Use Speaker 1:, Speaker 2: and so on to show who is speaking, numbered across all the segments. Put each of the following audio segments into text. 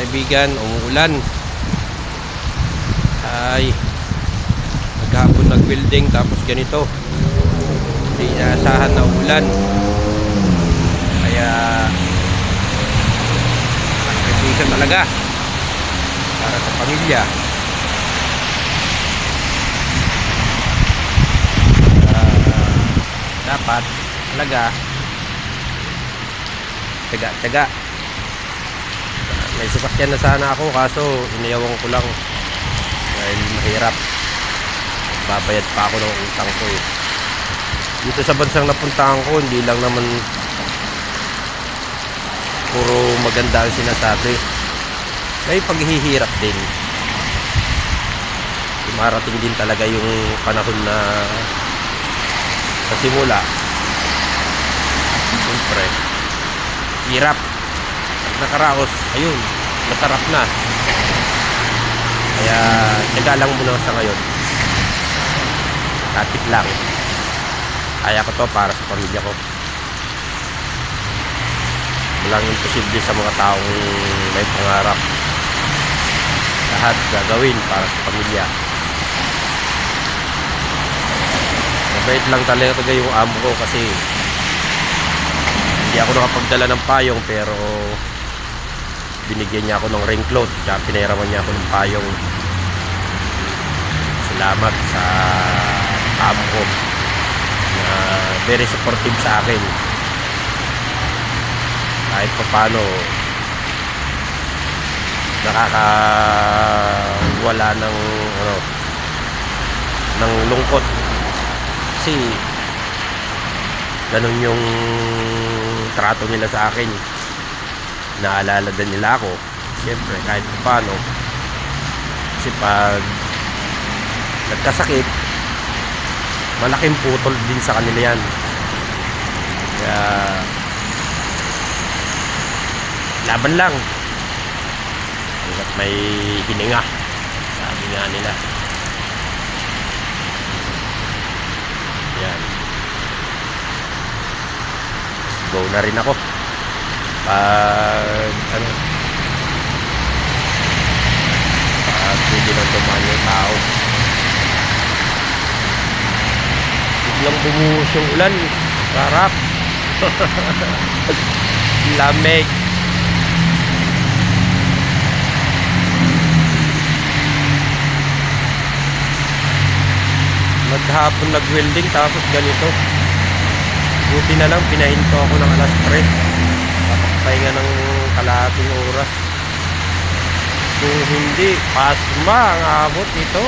Speaker 1: kaibigan, umuulan. Ay, maghapon nag-building tapos ganito. Hindi inaasahan na ulan. Kaya sakripisyo talaga para sa pamilya. Dapat talaga tiyaga-tiyaga. May sasakyan na sana ako kaso iniyawan ko lang dahil mahirap. Babayad pa ako ng utang ko eh. Dito sa bansang napuntahan ko, hindi lang naman puro maganda ang sinasabi. May paghihirap din. Dumarating din talaga yung panahon na sa simula siyempre hirap at nakaraos, ayun, masarap na. Kaya tiyaga lang muna sa ngayon, kapit lang. Kaya ko to para sa pamilya ko. Walang imposible sa mga taong may pangarap. Lahat gagawin para sa pamilya. Mabait lang talaga yung amo ko kasi hindi ako nakapagdala ng payong, pero binigyan niya ako ng raincoat at pinairaman niya ako ng payong. Salamat sa amo ko na very supportive sa akin. Kahit pa paano nakakawala ng ng lungkot. Kasi ganun yung trato nila sa akin. Naalala din nila ako. Siyempre kahit paano. Kasi pag nagkasakit, malaking putol din sa kanila yan. Kaya laban lang hanggat may hininga, sabi nga nila. Yan. Go na rin ako pag pwede nang dumaan yung tao. Biglang bumuhos yung ulan. Sarap. Lamig. Maghapon nag-welding tapos ganito. Buti na lang pinahinto ako ng alas 3. Papahinga ng kalahating oras. Kung hindi, pasma ang abot nito.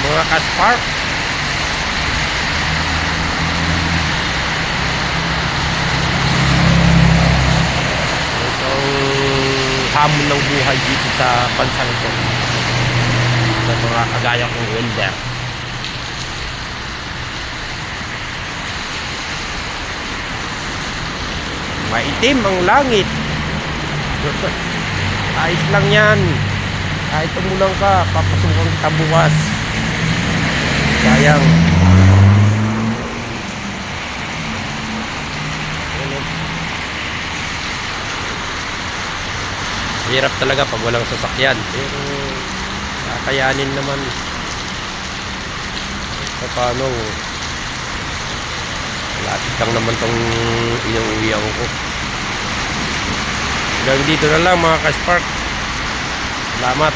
Speaker 1: Mga kaspark. Itong hamon ng buhay dito sa bansang ito. Sa mga kagaya kong welder. Maitim ang langit. Ayos lang yan. Kahit umulang ka, papasukan kita bukas. Sayang. Hirap talaga pag walang sasakyan. Pero kakayanin naman. Paano? Lapit lang naman tong inuwihan ko. Hanggang dito na lang mga ka-spark. Salamat.